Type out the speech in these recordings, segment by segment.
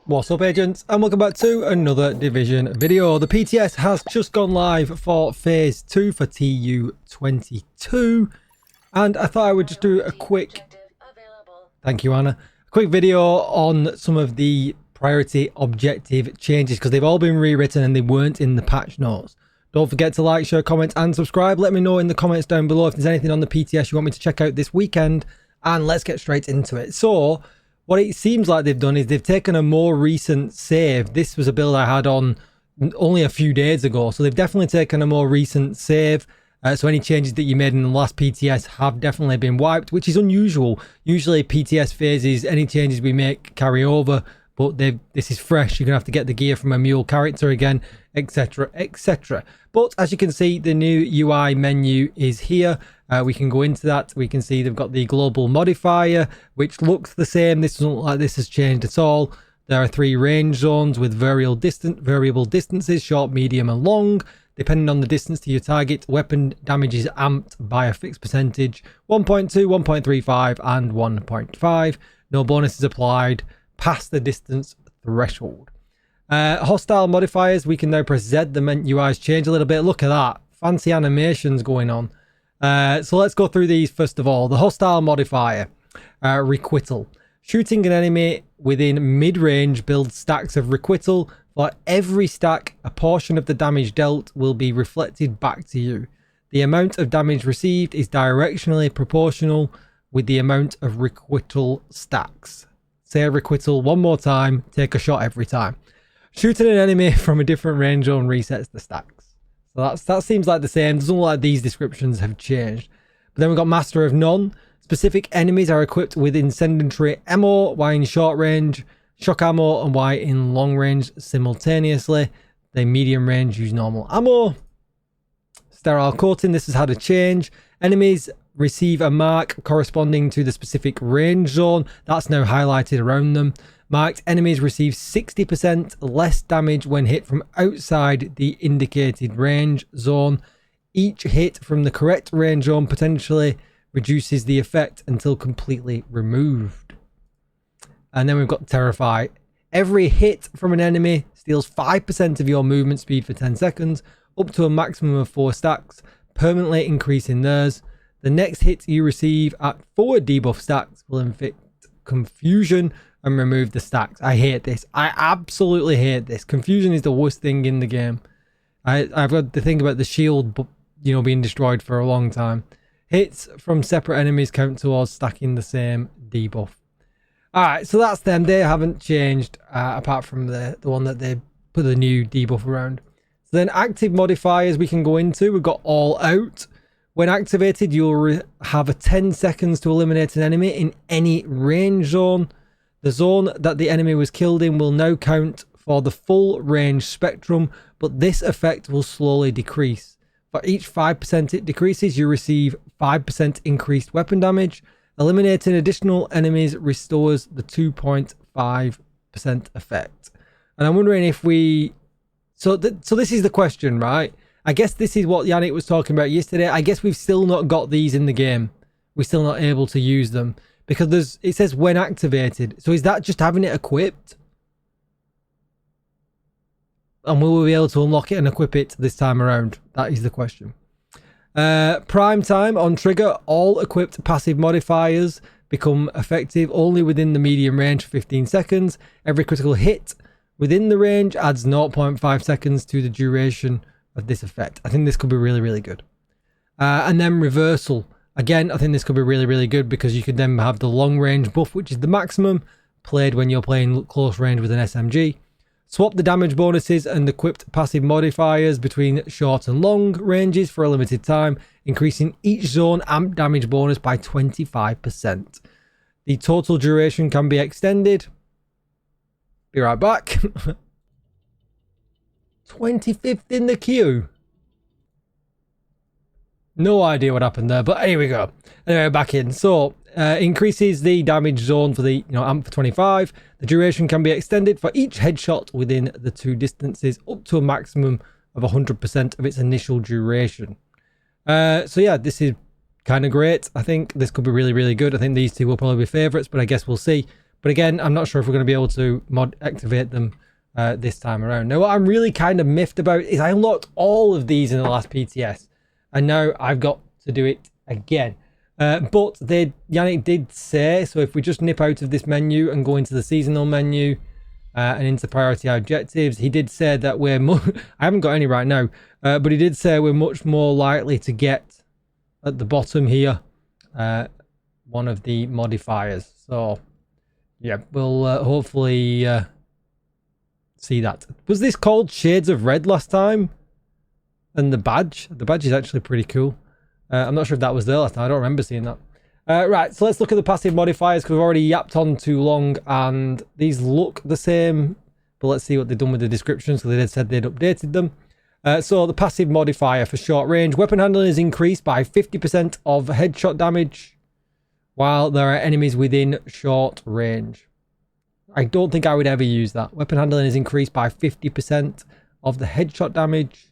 What's up, agents, and welcome back to another Division video. The PTS has just gone live for phase 2 for TU22, and I thought I would just do a quick, thank you Anna, a quick video on some of the priority objective changes because they've all been rewritten and they weren't in the patch notes. Don't forget to like, share, comment and subscribe. Let me know in the comments down below if there's anything on the PTS you want me to check out this weekend, and let's get straight into it. So what it seems like they've done is they've taken a more recent save. This was a build I had on only a few days ago, so they've definitely taken a more recent save. So any changes that you made in the last PTS have definitely been wiped, which is unusual. Usually PTS phases, any changes we make carry over, but this is fresh. You're gonna have to get the gear from a mule character again, etc, etc. But as you can see, the new UI menu is here. We can go into that. We can see they've got the global modifier, which looks the same. This doesn't look like this has changed at all. There are 3 range zones with variable distances, short, medium and long. Depending on the distance to your target, weapon damage is amped by a fixed percentage: 1.2, 1.35 and 1.5. No bonuses applied past the distance threshold. Hostile modifiers, we can now press Z. The UI's changed a little bit. Look at that. Fancy animations going on. So let's go through these first of all. The hostile modifier, requital. Shooting an enemy within mid-range builds stacks of requital. For every stack, a portion of the damage dealt will be reflected back to you. The amount of damage received is directionally proportional with the amount of requital stacks. Say requital one more time, take a shot every time. Shooting an enemy from a different range zone resets the stacks. So that seems like the same. Doesn't look like these descriptions have changed. But then we've got Master of None. Specific enemies are equipped with incendiary ammo, while in short range, shock ammo, and while in long range simultaneously. They medium range use normal ammo. Sterile coating. This has had a change. Enemies receive a mark corresponding to the specific range zone. That's now highlighted around them. Marked enemies receive 60% less damage when hit from outside the indicated range zone. Each hit from the correct range zone potentially reduces the effect until completely removed. And then we've got Terrify. Every hit from an enemy steals 5% of your movement speed for 10 seconds, up to a maximum of 4 stacks, permanently increasing theirs. The next hit you receive at 4 debuff stacks will inflict confusion and remove the stacks. I hate this. I absolutely hate this. Confusion is the worst thing in the game. I've got to think about the shield, being destroyed for a long time. Hits from separate enemies count towards stacking the same debuff. Alright, so that's them. They haven't changed apart from the one that they put the new debuff around. So then active modifiers we can go into. We've got All Out. When activated, you'll have a 10 seconds to eliminate an enemy in any range zone. The zone that the enemy was killed in will now count for the full range spectrum, but this effect will slowly decrease. For each 5% it decreases, you receive 5% increased weapon damage. Eliminating additional enemies restores the 2.5% effect. And I'm wondering if we... So this is the question, right? I guess this is what Yannick was talking about yesterday. I guess we've still not got these in the game. We're still not able to use them. Because it says when activated. So is that just having it equipped? And will we be able to unlock it and equip it this time around? That is the question. Prime time on trigger. All equipped passive modifiers become effective only within the medium range for 15 seconds. Every critical hit within the range adds 0.5 seconds to the duration of this effect. I think this could be really, really good. And then reversal. Again, I think this could be really, really good because you could then have the long range buff, which is the maximum, played when you're playing close range with an SMG. Swap the damage bonuses and equipped passive modifiers between short and long ranges for a limited time, increasing each zone amp damage bonus by 25%. The total duration can be extended. Be right back. 25th in the queue. No idea what happened there, but here we go. Anyway, back in. So, increases the damage zone for the amp for 25. The duration can be extended for each headshot within the 2 distances, up to a maximum of 100% of its initial duration. So yeah, this is kind of great. I think this could be really, really good. I think these two will probably be favourites, but I guess we'll see. But again, I'm not sure if we're going to be able to activate them this time around. Now, what I'm really kind of miffed about is I unlocked all of these in the last PTS, and now I've got to do it again. But Yannick did say, so if we just nip out of this menu and go into the seasonal menu and into priority objectives, he did say that we're I haven't got any right now, but he did say we're much more likely to get at the bottom here one of the modifiers. So yeah, we'll hopefully see that. Was this called Shades of Red last time? And the badge is actually pretty cool. I'm not sure if that was there last time. I don't remember seeing that. Right, so let's look at the passive modifiers, because we've already yapped on too long, and these look the same, but let's see what they've done with the descriptions, because they said they'd updated them. So the passive modifier for short range, weapon handling is increased by 50% of headshot damage while there are enemies within short range. I don't think I would ever use that. Weapon handling is increased by 50% of the headshot damage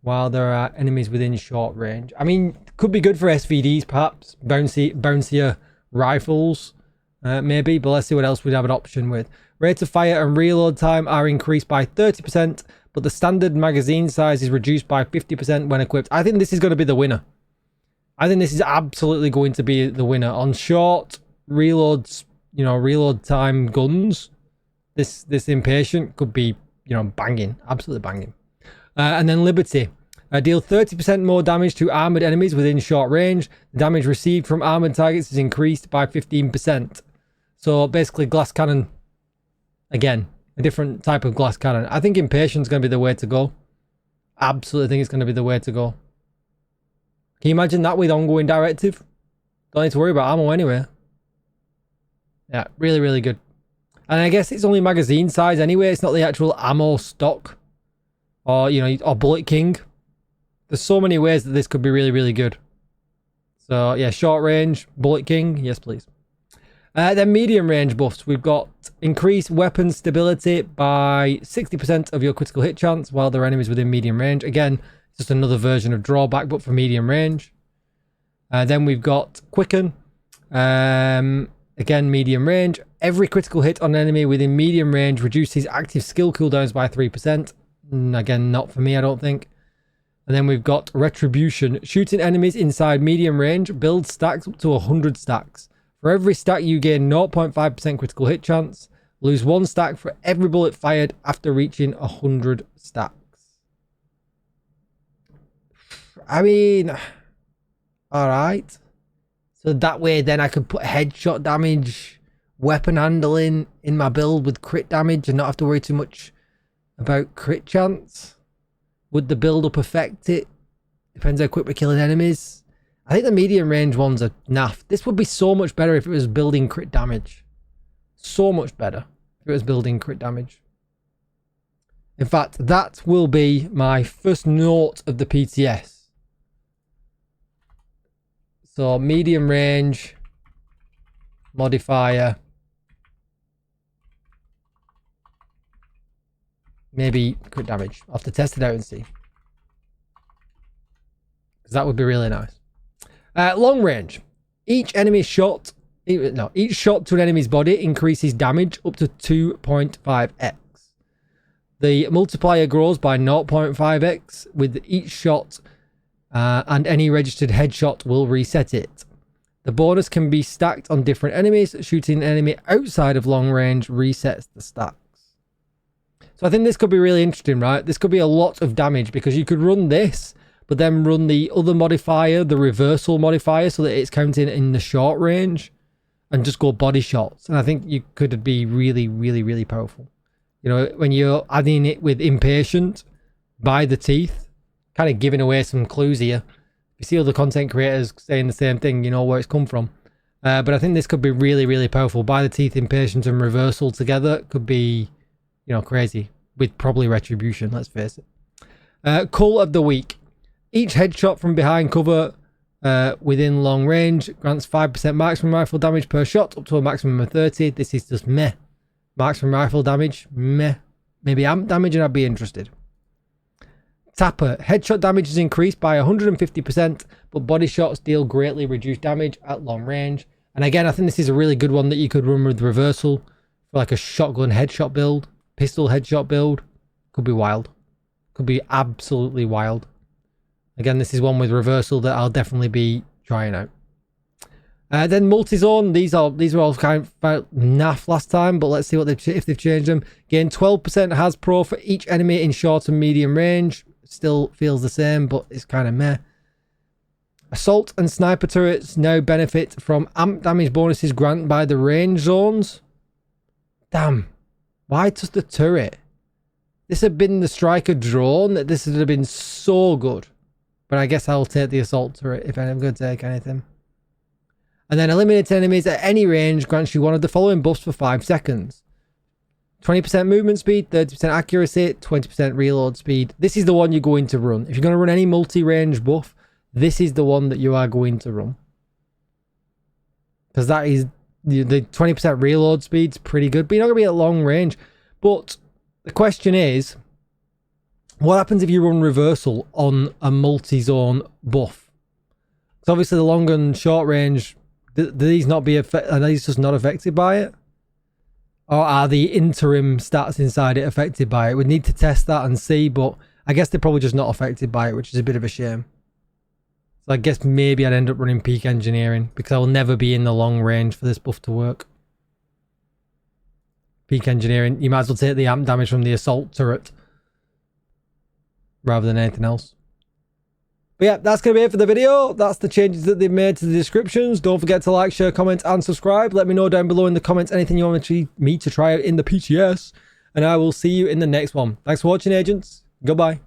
while there are enemies within short range. I mean, could be good for SVDs, perhaps. Bouncier rifles, maybe. But let's see what else we'd have an option with. Rate of fire and reload time are increased by 30%, but the standard magazine size is reduced by 50% when equipped. I think this is going to be the winner. I think this is absolutely going to be the winner. On short reloads, you know, reload time guns, this Impatient could be, you know, banging. Absolutely banging. And then Liberty. Deal 30% more damage to armored enemies within short range. The damage received from armored targets is increased by 15%. So basically glass cannon. Again, a different type of glass cannon. I think Impatient's going to be the way to go. Absolutely think it's going to be the way to go. Can you imagine that with ongoing directive? Don't need to worry about ammo anyway. Yeah, really, really good. And I guess it's only magazine size anyway. It's not the actual ammo stock. Or, you know, or Bullet King. There's so many ways that this could be really, really good. So, yeah, short range, Bullet King. Yes, please. Then medium range buffs. We've got increased weapon stability by 60% of your critical hit chance while there are enemies within medium range. Again, just another version of drawback, but for medium range. Then we've got quicken. Again, medium range. Every critical hit on an enemy within medium range reduces active skill cooldowns by 3%. Again, not for me, I don't think. And then we've got retribution. Shooting enemies inside medium range builds stacks up to 100 stacks. For every stack you gain 0.5% critical hit chance. Lose 1 stack for every bullet fired after reaching 100 stacks. I mean, alright. So that way then I could put headshot damage, weapon handling in my build with crit damage and not have to worry too much about crit chance. Would the build up affect it? Depends how quick we're killing enemies. I think the medium range ones are naff. This would be so much better if it was building crit damage. So much better if it was building crit damage. In fact, that will be my first note of the PTS. So medium range modifier. Maybe crit damage. I'll have to test it out and see. Because that would be really nice. Long range. Each shot to an enemy's body increases damage up to 2.5x. The multiplier grows by 0.5x with each shot, and any registered headshot will reset it. The bonus can be stacked on different enemies. Shooting an enemy outside of long range resets the stats. So I think this could be really interesting, right? This could be a lot of damage because you could run this, but then run the other modifier, the reversal modifier, so that it's counting in the short range and just go body shots. And I think you could be really, really, really powerful. You know, when you're adding it with Impatient by the teeth, kind of giving away some clues here. You see other content creators saying the same thing, you know where it's come from. But I think this could be really, really powerful. By the teeth, Impatient and reversal together could be, you know, crazy. With probably retribution, let's face it. Call of the week. Each headshot from behind cover within long range grants 5% maximum rifle damage per shot up to a maximum of 30. This is just meh. Maximum rifle damage, meh. Maybe amp damage and I'd be interested. Tapper. Headshot damage is increased by 150%, but body shots deal greatly reduced damage at long range. And again, I think this is a really good one that you could run with reversal for like a shotgun headshot build, pistol headshot build. Could be wild. Could be absolutely wild. Again, this is one with reversal that I'll definitely be trying out. Then multi-zone, these were all kind of about naff last time, but let's see what if they've changed them. Gain 12% has pro for each enemy in short and medium range. Still feels the same, but it's kind of meh. Assault and sniper turrets now benefit from amp damage bonuses granted by the range zones. Damn. Why just the turret? This had been the striker drone. This would have been so good. But I guess I'll take the assault turret if I'm going to take anything. And then eliminate enemies at any range grants you one of the following buffs for 5 seconds. 20% movement speed, 30% accuracy, 20% reload speed. This is the one you're going to run. If you're going to run any multi-range buff, this is the one that you are going to run. Because that is... the 20% reload speed's pretty good, but you're not going to be at long range. But the question is, what happens if you run reversal on a multi-zone buff? Because obviously the long and short range... do these not be affected? Are these just not affected by it? Or are the interim stats inside it affected by it? We need to test that and see, but I guess they're probably just not affected by it, which is a bit of a shame. So I guess maybe I'd end up running peak engineering because I will never be in the long range for this buff to work. Peak engineering, you might as well take the amp damage from the assault turret rather than anything else. But yeah, that's going to be it for the video. That's the changes that they've made to the descriptions. Don't forget to like, share, comment, and subscribe. Let me know down below in the comments anything you want me to try out in the PTS. And I will see you in the next one. Thanks for watching, agents. Goodbye.